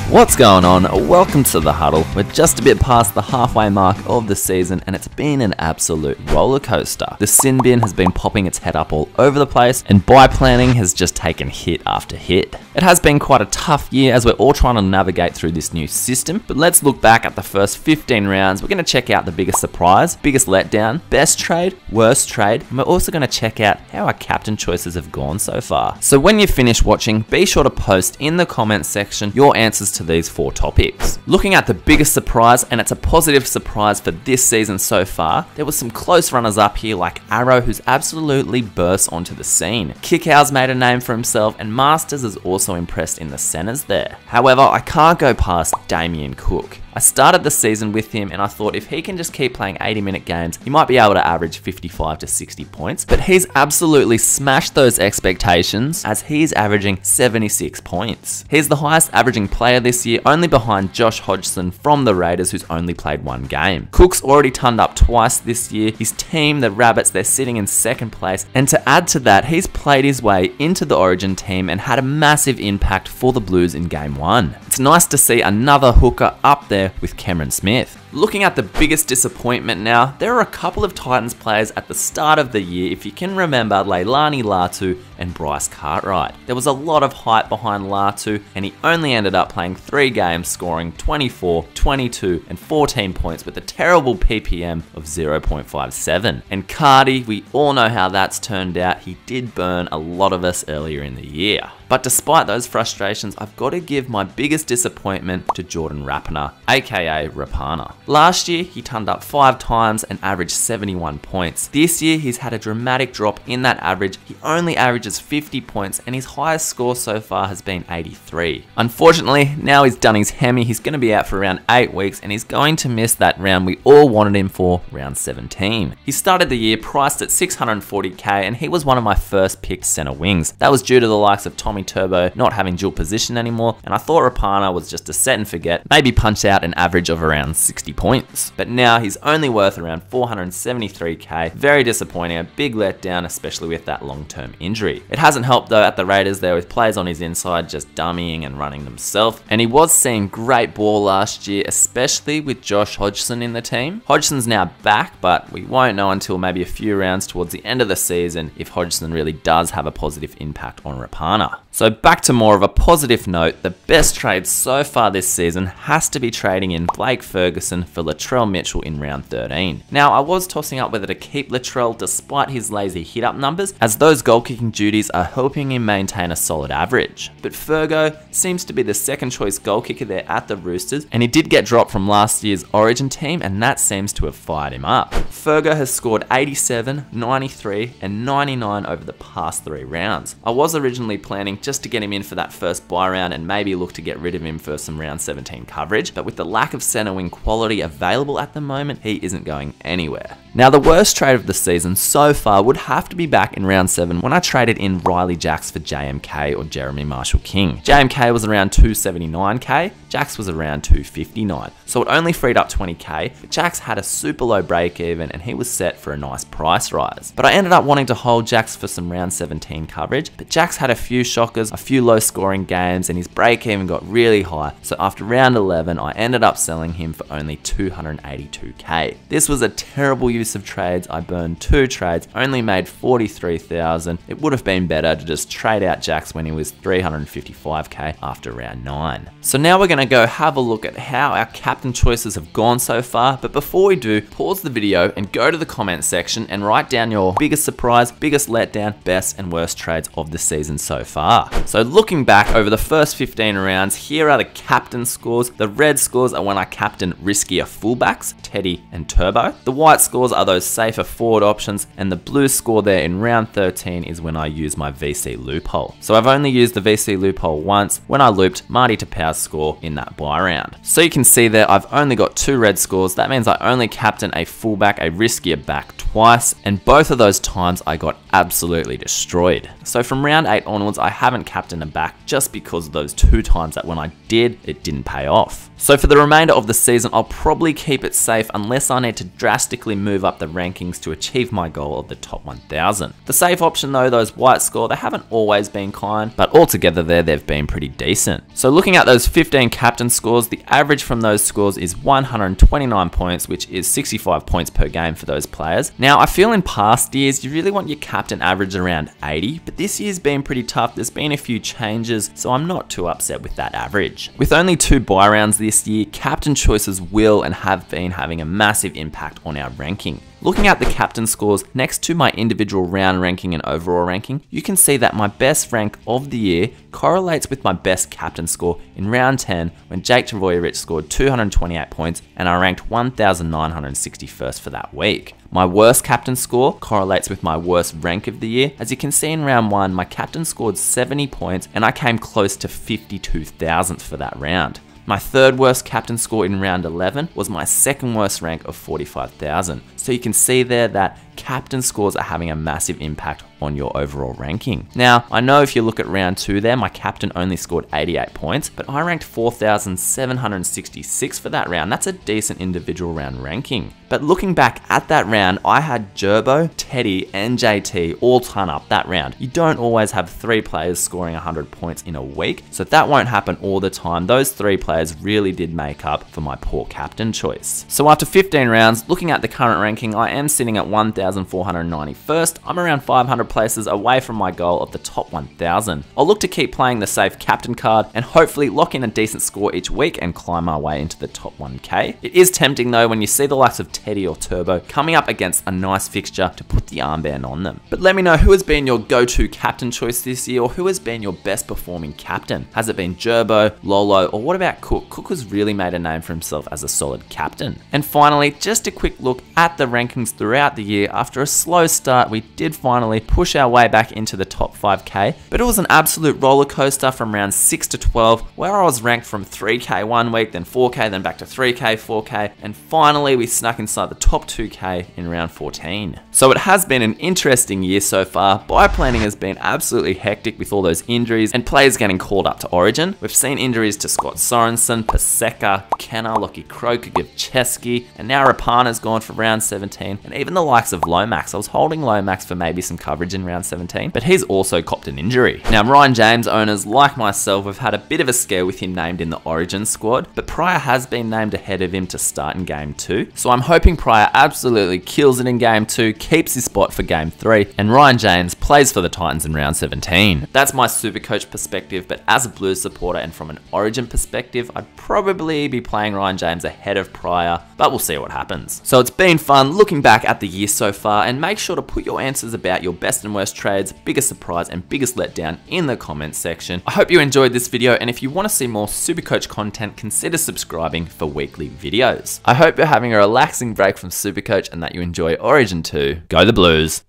What's going on? Welcome to the Huddle. We're just a bit past the halfway mark of the season and it's been an absolute roller coaster. The sin bin has been popping its head up all over the place and buy planning has just taken hit after hit. It has been quite a tough year as we're all trying to navigate through this new system, but let's look back at the first 15 rounds. We're going to check out the biggest surprise, biggest letdown, best trade, worst trade, and we're also going to check out how our captain choices have gone so far. So when you finish watching, be sure to post in the comments section your answers to these 4 topics. Looking at the biggest surprise, and it's a positive surprise for this season so far, there was some close runners up here like Arrow, who's absolutely burst onto the scene. Kickout's made a name for himself and Masters is also impressed in the centers there. However, I can't go past Damien Cook. I started the season with him and I thought if he can just keep playing 80-minute games, he might be able to average 55 to 60 points, but he's absolutely smashed those expectations as he's averaging 76 points. He's the highest averaging player this year, only behind Josh Hodgson from the Raiders, who's only played 1 game. Cook's already turned up twice this year. His team, the Rabbits, they're sitting in 2nd place, and to add to that, he's played his way into the Origin team and had a massive impact for the Blues in Game 1. It's nice to see another hooker up there with Cameron Smith. Looking at the biggest disappointment now, there are a couple of Titans players at the start of the year, if you can remember Leilani Latu and Bryce Cartwright. There was a lot of hype behind Latu and he only ended up playing 3 games, scoring 24, 22 and 14 points with a terrible PPM of 0.57. And Cardi, we all know how that's turned out. He did burn a lot of us earlier in the year. But despite those frustrations, I've got to give my biggest disappointment to Jordan Rapana, aka Rapana. Last year, he turned up 5 times and averaged 71 points. This year, he's had a dramatic drop in that average. He only averages 50 points and his highest score so far has been 83. Unfortunately, now he's done his hemi, he's going to be out for around 8 weeks and he's going to miss that round we all wanted him for, round 17. He started the year priced at 640k and he was one of my first picked center wings. That was due to the likes of Tommy Turbo not having dual position anymore, and I thought Rapana was just a set and forget, maybe punch out an average of around 60 points. But now he's only worth around 473k. Very disappointing, a big letdown, especially with that long-term injury. It hasn't helped though at the Raiders there with players on his inside just dummying and running themselves, and he was seeing great ball last year, especially with Josh Hodgson in the team. Hodgson's now back, but we won't know until maybe a few rounds towards the end of the season if Hodgson really does have a positive impact on Rapana. So back to more of a positive note, the best trade so far this season has to be trading in Blake Ferguson for Latrell Mitchell in round 13. Now I was tossing up whether to keep Latrell despite his lazy hit up numbers, as those goal kicking duties are helping him maintain a solid average. But Fergo seems to be the 2nd choice goal kicker there at the Roosters, and he did get dropped from last year's Origin team and that seems to have fired him up. Fergo has scored 87, 93 and 99 over the past 3 rounds. I was originally planning just to get him in for that first buy round and maybe look to get rid of him for some round 17 coverage, but with the lack of centre wing quality available at the moment, he isn't going anywhere. Now the worst trade of the season so far would have to be back in round 7 when I traded in Riley Jacks for JMK or Jeremy Marshall King. JMK was around 279k, Jacks was around 259, so it only freed up 20k, but Jacks had a super low break even and he was set for a nice price rise. But I ended up wanting to hold Jacks for some round 17 coverage, but Jacks had a few shockers, a few low scoring games and his break even got really high, so after round 11 I ended up selling him for only 282k. This was a terrible use of trades. I burned 2 trades, only made 43,000. It would have been better to just trade out Jacks when he was 355k after round 9. So now we're going to go have a look at how our captain choices have gone so far, but before we do, pause the video and go to the comment section and write down your biggest surprise, biggest letdown, best and worst trades of the season so far. So looking back over the first 15 rounds, here are the captain scores. The red scores are when I captain riskier fullbacks, Teddy and Turbo. The white scores are those safer forward options, and the blue score there in round 13 is when I use my VC loophole. So I've only used the VC loophole once when I looped Marty Tapau's score in that buy round. So you can see there I've only got 2 red scores. That means I only captain a fullback, a riskier back twice, and both of those times I got absolutely destroyed. So from round 8 onwards I haven't captained a back just because of those 2 times that when I did, it didn't pay off. So for the remainder of the season I'll probably keep it safe unless I need to drastically move move up the rankings to achieve my goal of the top 1000. The safe option though, those white score, they haven't always been kind, but altogether there they've been pretty decent. So looking at those 15 captain scores, the average from those scores is 129 points, which is 65 points per game for those players. Now I feel in past years you really want your captain average around 80, but this year's been pretty tough. There's been a few changes, so I'm not too upset with that average. With only 2 buy rounds this year, captain choices will and have been having a massive impact on our ranking. Looking at the captain scores next to my individual round ranking and overall ranking, you can see that my best rank of the year correlates with my best captain score in round 10 when Jake Travojevic scored 228 points and I ranked 1961st for that week. My worst captain score correlates with my worst rank of the year. As you can see in round 1, my captain scored 70 points and I came close to 52,000th for that round. My third worst captain score in round 11 was my second worst rank of 45,000. So you can see there that captain scores are having a massive impact on your overall ranking. Now, I know if you look at round 2 there, my captain only scored 88 points, but I ranked 4,766 for that round. That's a decent individual round ranking. But looking back at that round, I had Gerbo, Teddy, and JT all ton up that round. You don't always have 3 players scoring 100 points in a week, so that won't happen all the time. Those 3 players really did make up for my poor captain choice. So after 15 rounds, looking at the current ranking, I am sitting at 1,491st. I'm around 500 places away from my goal of the top 1,000. I'll look to keep playing the safe captain card and hopefully lock in a decent score each week and climb my way into the top 1k. It is tempting though when you see the likes of Teddy or Turbo coming up against a nice fixture to put the armband on them. But let me know who has been your go-to captain choice this year, or who has been your best performing captain. Has it been Gerbo, Lolo, or what about Cook? Cook has really made a name for himself as a solid captain. And finally, just a quick look at the rankings throughout the year. After a slow start, we did finally push our way back into the top 5k, but it was an absolute roller coaster from round 6 to 12, where I was ranked from 3k one week, then 4k, then back to 3k, 4k, and finally we snuck inside the top 2k in round 14. So it has been an interesting year so far. Buy planning has been absolutely hectic with all those injuries and players getting called up to Origin. We've seen injuries to Scott Sorensen, Paseka, Kenner, Lockie Croker, Givcheski, and now Rapana's gone for round 17, and even the likes of Lomax. I was holding Lomax for maybe some coverage in round 17, but he's also copped an injury. Now Ryan James owners like myself have had a bit of a scare with him named in the Origin squad, but Pryor has been named ahead of him to start in game 2, so I'm hoping Pryor absolutely kills it in game 2, keeps his spot for game 3, and Ryan James plays for the Titans in round 17. That's my Supercoach perspective, but as a Blues supporter and from an Origin perspective, I'd probably be playing Ryan James ahead of Pryor, but we'll see what happens. So it's been fun looking back at the year so far, and make sure to put your answers about your best and worst trades, biggest surprise and biggest letdown in the comments section. I hope you enjoyed this video, and if you want to see more Supercoach content, consider subscribing for weekly videos. I hope you're having a relaxing break from Supercoach and that you enjoy Origin 2. Go the Blues!